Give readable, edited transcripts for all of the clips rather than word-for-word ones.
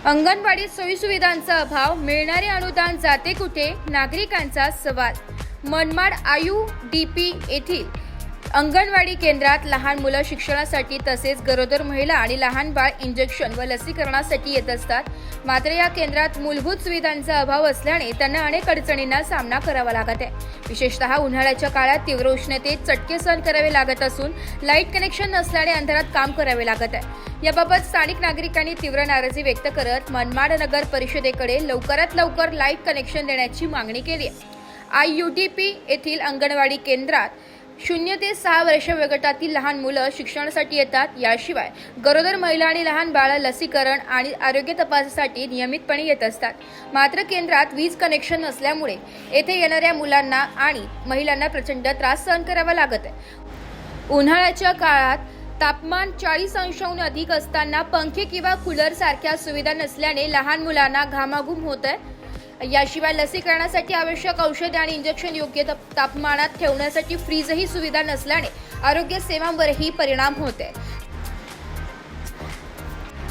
अंगणवाडीत सोयीसुविधांचा अभाव, मिळणारे अनुदान जाते कुठे? नागरिकांचा सवाल। मनमाड IUDP येथील अंगणवाडी केंद्रात लहान मुलं शिक्षणासाठी तसेच गरोदर महिला आणि लहान बाळ इंजेक्शन व लसीकरणासाठी येत असतात। मात्र या केंद्रात मूलभूत सुविधांचा अभाव असल्याने त्यांना अनेक अडचणींना सामना करावा लागत आहे। विशेषतः उन्हाळ्याच्या काळात तीव्र उष्णतेत चटके सहन करावे लागत असून लाईट कनेक्शन नसल्याने अंधारात काम करावे लागत आहे। याबाबत स्थानिक नागरिकांनी तीव्र नाराजी व्यक्त करत मनमाड नगर परिषदेकडे लवकरात लवकर लाईट कनेक्शन देण्याची मागणी केली आहे। IUDP येथील अंगणवाडी केंद्रात 0 ते 6 वर्ष वयोगटातील लहान मुलं शिक्षणासाठी येतात। याशिवाय गरोदर महिला आणि लहान बाळ लसीकरण आणि आरोग्य तपासणीसाठी नियमितपणे येत असतात। मात्र केंद्रात वीज कनेक्शन नसल्यामुळे येथे येणाऱ्या मुलांना आणि महिलांना प्रचंड त्रास सहन करावा लागत आहे। उन्हाळ्याच्या काळात तापमान 40 अंशांहून अधिक असताना पंखे किंवा कूलर सारख्या सुविधा नसल्याने लहान मुलांना घामाघूम होत आहे। याशिवाय लसीकरणासाठी आवश्यक औषधे आणि इंजेक्शन योग्य तापमानात ठेवण्यासाठी फ्रीजही सुविधा नसल्याने आरोग्य सेवांवरही परिणाम होते।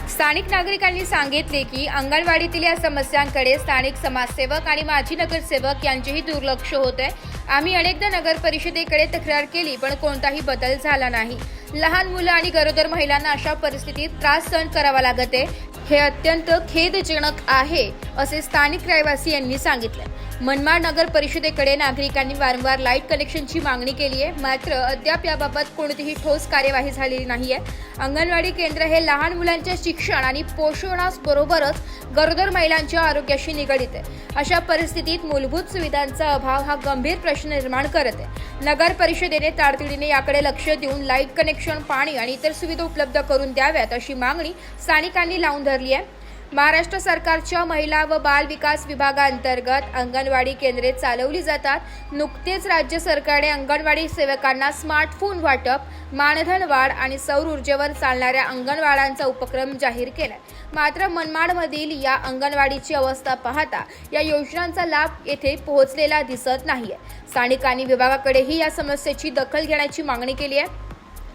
स्थानिक नागरिकांनी सांगितले की अंगणवाडीतील या समस्यांकडे स्थानिक समाजसेवक आणि माजी नगरसेवक यांचेही दुर्लक्ष होते। आम्ही अनेकदा नगर परिषदेकडे तक्रार केली पण कोणताही बदल झाला नाही। लहान मुलं आणि गरोदर महिलांना अशा परिस्थितीत त्रास सहन करावा लागत आहे। हे अत्यंत खेदजनक आहे असे स्थानिक रहिवासी यांनी सांगितले। मनमाड नगर परिषदेकडे नागरिकांनी वारंवार लाईट कनेक्शनची मागणी केली आहे, मात्र अद्याप याबाबत कोणतीही ठोस कार्यवाही झालेली नाहीये। अंगणवाडी केंद्र हे लहान मुलांच्या शिक्षण आणि पोषणाबरोबरच गरोदर महिलांच्या आरोग्याशी निगडित आहे। अशा परिस्थितीत मूलभूत सुविधांचा अभाव हा गंभीर प्रश्न निर्माण करत आहे। नगर परिषदेने तातडीने याकडे लक्ष देऊन लाईट कनेक्शन, पाणी आणि इतर सुविधा उपलब्ध करून द्याव्यात अशी मागणी स्थानिकांनी लावून धरली आहे। महाराष्ट्र सरकारच्या महिला व बाल विकास विभागाअंतर्गत अंगणवाडी केंद्रे चालवली जातात। नुकतेच राज्य सरकारने अंगणवाडी सेवकांना स्मार्टफोन वाटप, मानधन वाढ आणि सौर ऊर्जेवर चालणाऱ्या अंगणवाड्यांचा उपक्रम जाहीर केलाय। मात्र मनमाडमधील या अंगणवाडीची अवस्था पाहता या योजनांचा लाभ येथे पोहोचलेला दिसत नाहीये। स्थानिकांनी विभागाकडेही या समस्येची दखल घेण्याची मागणी केली आहे।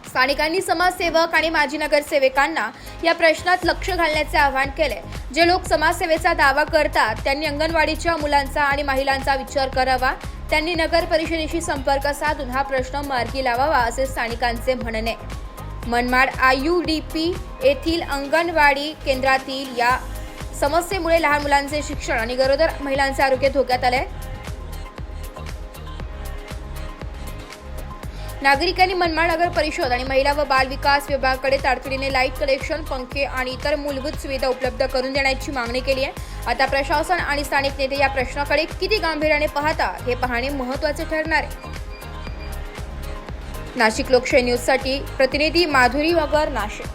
स्थानिकांनी समाजसेवक आणि माजी नगरसेवकांना या प्रश्नात लक्ष घालण्याचे आवाहन केले। जे लोक समाजसेवेचा दावा करतात त्यांनी अंगणवाडीच्या मुलांचा आणि महिलांचा विचार करावा। त्यांनी नगर परिषदेशी संपर्क साधून हा प्रश्न मार्गी लावावा असे स्थानिकांचे म्हणणे। मनमाड IUDP येथील अंगणवाडी केंद्रातील या समस्येमुळे लहान मुलांचे शिक्षण आणि गरोदर महिलांचे आरोग्य धोक्यात आले। नागरिकांनी मनमाड नगर परिषद आणि महिला व बाल विकास विभागाकडे तातडीने लाईट कनेक्शन, पंखे आणि इतर मूलभूत सुविधा उपलब्ध करून देण्याची मागणी केली आहे। आता प्रशासन आणि स्थानिक नेते या प्रश्नाकडे किती गांभीर्याने पाहतात हे पाहणे महत्त्वाचे ठरणार आहे। नाशिक लोकशाही न्यूजसाठी प्रतिनिधी माधुरी वगर, नाशिक।